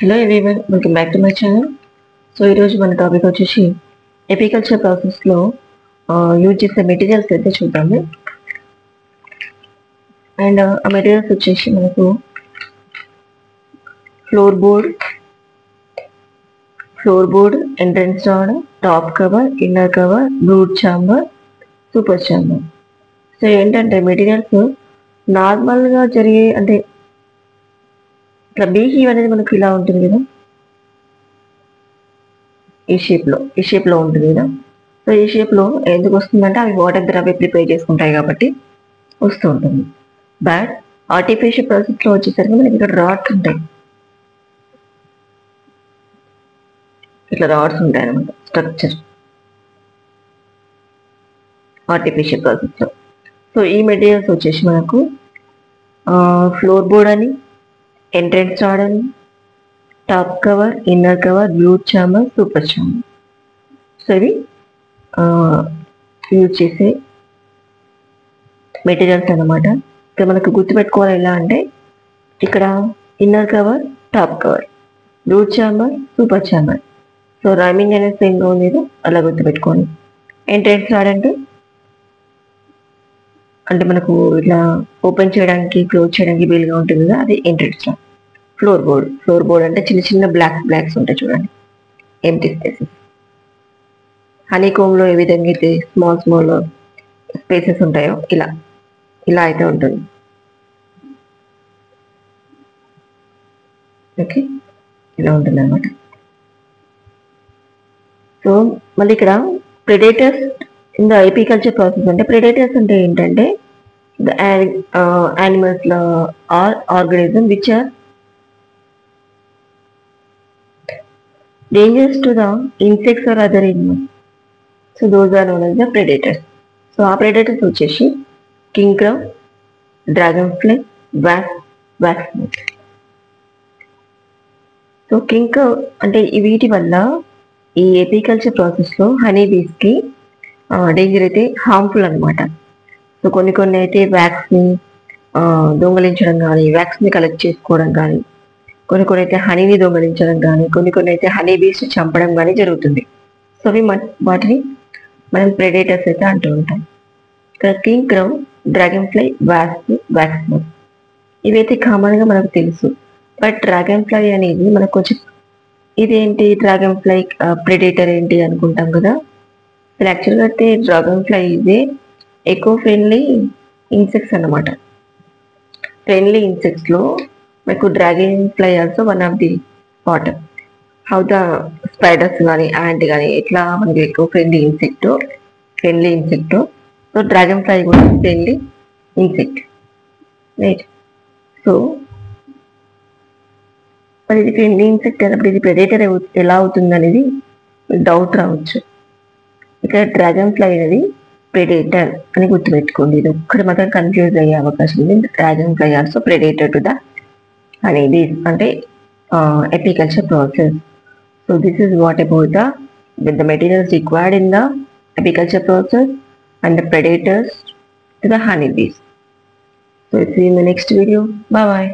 Hello everyone, welcome back to my channel. So ఈరోజు మన topic వచ్చేసి ఎపికల్చర్ ప్రాసెస్లో యూజ్ చేసే మెటీరియల్స్ అయితే చూద్దాము. అండ్ ఆ మెటీరియల్స్ వచ్చేసి మనకు floor board, entrance rod, top cover, inner cover, brood chamber, super chamber. So ఏంటంటే మెటీరియల్స్ నార్మల్గా జరిగే అంటే ఇట్లా బీహీవ్ అనేది మనకు ఇలా ఉంటుంది కదా, ఈ షేప్లో ఉంటుంది కదా. సో ఈ షేప్లో ఎందుకు వస్తుందంటే అవి వాటర్ ద్రవ్య ప్రిపేర్ చేసుకుంటాయి కాబట్టి వస్తూ ఉంటుంది. బట్ ఆర్టిఫిషియల్ ప్రాసెస్లో వచ్చేసరికి మనకి ఇక్కడ రాడ్స్ ఉంటాయి, ఇట్లా రాడ్స్ ఉంటాయి అనమాట స్ట్రక్చర్ ఆర్టిఫిషియల్ ప్రాసెస్లో. సో ఈ మెటీరియల్స్ వచ్చేసి మనకు ఫ్లోర్ బోర్డ్ అని, ఎంట్రన్స్ రాడ్ అని, top cover, inner cover, brood chamber, super chamber. So ఇవి యూజ్ చేసే మెటీరియల్స్ అన్నమాట. ఇక్కడ మనకు గుర్తుపెట్టుకోవాలి ఎలా అంటే ఇక్కడ inner cover, top cover, brood chamber, super chamber. So rhyming అనేది సేమ్గా ఉంది, అలా గుర్తుపెట్టుకోండి. ఎంట్రన్స్ రాడ్ అంటే మనకు ఇట్లా ఓపెన్ చేయడానికి క్లోజ్ చేయడానికి వీలుగా ఉంటుంది కదా, అది ఎంట్రన్స్ రాడ్. ఫ్లోర్ బోర్డ్ అంటే చిన్న చిన్న బ్లాక్స్ ఉంటాయి చూడండి, ఎంటీ స్పేసెస్. హనీకోమ్లో ఏ విధంగా అయితే స్మాల్ స్పేసెస్ ఉంటాయో ఇలా అయితే ఉంటుంది. ఓకే, ఇలా ఉంటుంది అనమాట. సో మళ్ళీ ఇక్కడ predators in the apiculture process అంటే ప్రెడేటర్స్ అంటే ఏంటంటే the animals are organism which are dangerous to the insects or other animals. So those are known as the predators. So ఆ predators వచ్చేసి king crow, dragonfly, wax moth. So king crow అంటే వీటి వల్ల ఈ apiculture ప్రాసెస్లో honey బీస్కి danger అయితే harmful అనమాట. So కొన్ని అయితే వ్యాక్స్ని దొంగలించడం కానీ, వ్యాక్స్ని కలెక్ట్ చేసుకోవడం కానీ, కొన్ని అయితే హనీని దొంగలించడం కానీ, కొన్ని అయితే హనీ బీస్ చంపడం కానీ జరుగుతుంది. సో అవి వాటిని మనం ప్రెడేటర్స్ అయితే అంటూ ఉంటాం. ఇక్కడ కింగ్ క్రౌ, డ్రాగన్ ఫ్లై, వ్యాక్స్ మోత్ ఇవైతే కామన్గా మనకు తెలుసు. బట్ డ్రాగన్ ఫ్లై అనేది మనకు కొంచెం ఇదేంటి డ్రాగన్ ఫ్లై ప్రెడేటర్ ఏంటి అనుకుంటాం కదా. యాక్చువల్గా అయితే డ్రాగన్ ఫ్లై ఇదే ఎకో ఫ్రెండ్లీ ఇన్సెక్ట్స్ అన్నమాట. ఫ్రెండ్లీ ఇన్సెక్ట్స్లో మనకు dragon fly also one of the part. How the spiders కానీ యాంట్ కానీ ఎట్లా మనకి ఎక్కువ friendly insect. So dragon fly కూడా ఫ్రెండ్లీ ఇన్సెక్ట్, రైట్. సో మరి ఇది ఫ్రెండ్లీ ఇన్సెక్ట్ అయినప్పుడు ఇది ప్రెడేటర్ ఎలా అవుతుంది అనేది డౌట్ రావచ్చు. ఇక్కడ డ్రాగన్ ఫ్లై అనేది ప్రెడేటర్ అని గుర్తుపెట్టుకోండి. ఇది ఒక్కటి మాత్రం కన్ఫ్యూజ్ అయ్యే అవకాశం ఉంది. Dragon fly also predator to the అనేది అంటే apiculture process. So this is what about the materials required in the apiculture process and the predators to the honeybees. So see you in the next video. Bye bye.